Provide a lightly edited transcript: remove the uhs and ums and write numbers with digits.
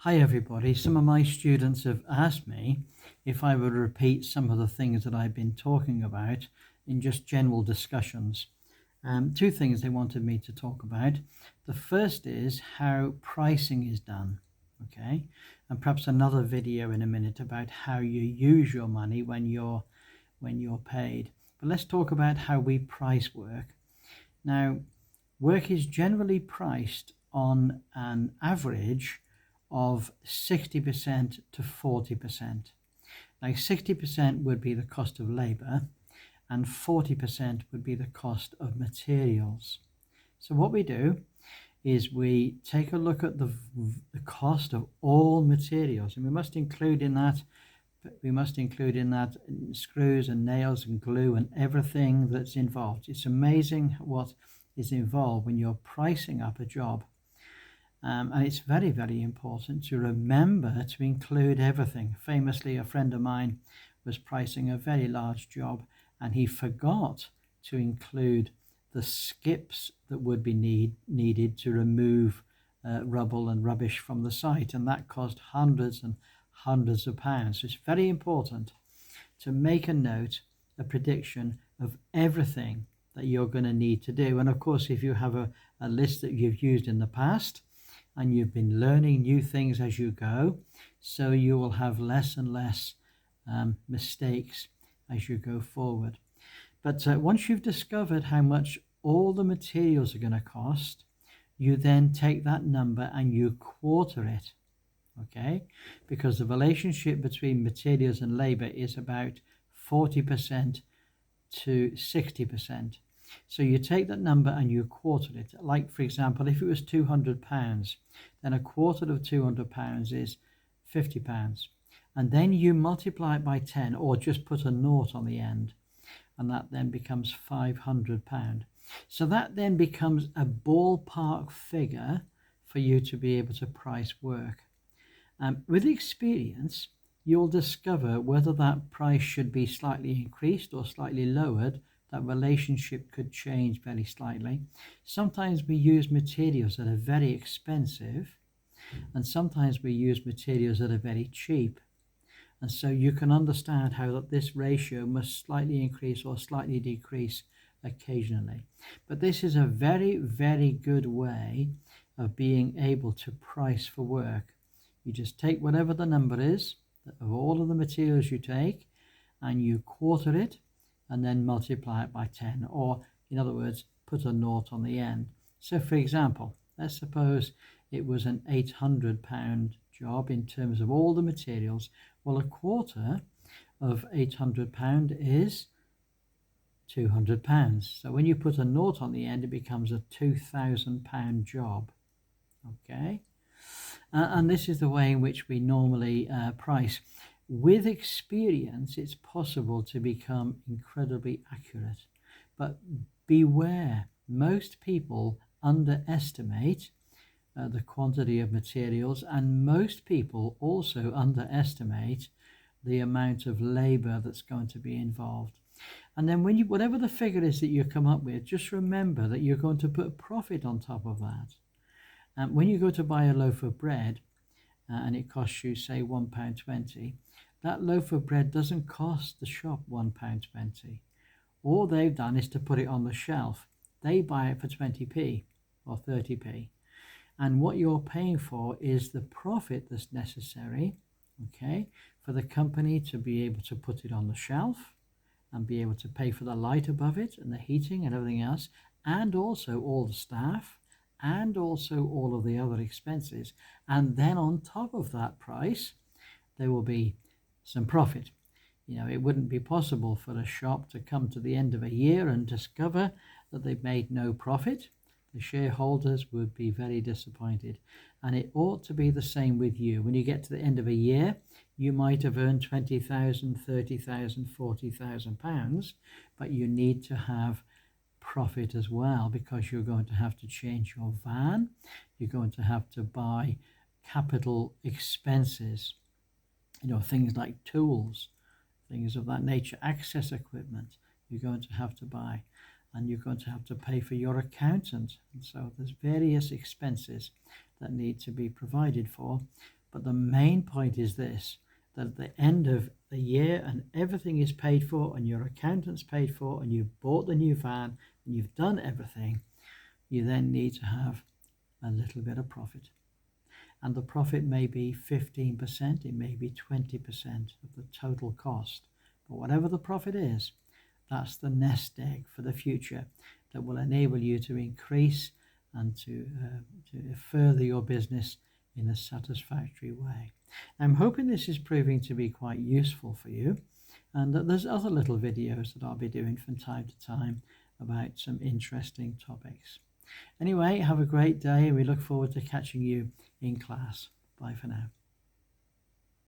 Hi everybody. Some of my students have asked me if I would repeat some of the things that I've been talking about in just general discussions. Two things they wanted me to talk about. The first is how pricing is done, okay? And perhaps another video in a minute about how you use your money when you're paid. But let's talk about how we price work. Now, work is generally priced on an average of 60% to 40%. Now 60% would be the cost of labor and 40% would be the cost of materials. So what we do is we take a look at the cost of all materials, and we must include in that screws and nails and glue and everything that's involved. It's amazing what is involved when you're pricing up a job. And it's very, very important to remember to include everything. Famously, a friend of mine was pricing a very large job and he forgot to include the skips that would be needed to remove rubble and rubbish from the site, and that cost hundreds and hundreds of pounds. So it's very important to make a note, a prediction of everything that you're going to need to do. And of course, if you have a list that you've used in the past, and you've been learning new things as you go, so you will have less and less mistakes as you go forward. But once you've discovered how much all the materials are going to cost, you then take that number and you quarter it, okay? Because the relationship between materials and labor is about 40% to 60%. So you take that number and you quarter it. Like, for example, if it was £200, then a quarter of £200 is £50. And then you multiply it by 10, or just put a naught on the end, and that then becomes £500. So that then becomes a ballpark figure for you to be able to price work. With experience, you'll discover whether that price should be slightly increased or slightly lowered. That relationship could change very slightly. Sometimes we use materials that are very expensive, and sometimes we use materials that are very cheap. And so you can understand how that this ratio must slightly increase or slightly decrease occasionally. But this is a very, very good way of being able to price for work. You just take whatever the number is of all of the materials you take, and you quarter it, and then multiply it by 10, or in other words, put a naught on the end. So for example, let's suppose it was an £800 job in terms of all the materials. Well, a quarter of £800 is £200. So when you put a naught on the end, it becomes a £2,000 job, okay? And this is the way in which we normally price. With experience, it's possible to become incredibly accurate, but beware, most people underestimate the quantity of materials, and most people also underestimate the amount of labor that's going to be involved. And then when whatever the figure is that you come up with, just remember that you're going to put a profit on top of that. When you go to buy a loaf of bread, and it costs you, say, £1.20, that loaf of bread doesn't cost the shop £1.20. All they've done is to put it on the shelf. They buy it for 20p or 30p. And what you're paying for is the profit that's necessary, okay, for the company to be able to put it on the shelf and be able to pay for the light above it and the heating and everything else, and also all the staff, and also all of the other expenses. And then on top of that price, there will be some profit. You know, it wouldn't be possible for a shop to come to the end of a year and discover that they've made no profit. The shareholders would be very disappointed. And it ought to be the same with you. When you get to the end of a year, you might have earned £20,000, £30,000, £40,000, but you need to have profit as well, because you're going to have to change your van, you're going to have to buy capital expenses, you know, things like tools, things of that nature, access equipment you're going to have to buy, and you're going to have to pay for your accountant. And so there's various expenses that need to be provided for. But the main point is this, that at the end of the year and everything is paid for and your accountant's paid for and you've bought the new van and you've done everything, you then need to have a little bit of profit. And the profit may be 15%, it may be 20% of the total cost. But whatever the profit is, that's the nest egg for the future that will enable you to increase and to further your business in a satisfactory way. I'm hoping this is proving to be quite useful for you, and that there's other little videos that I'll be doing from time to time about some interesting topics. Anyway, have a great day. We look forward to catching you in class. Bye for now.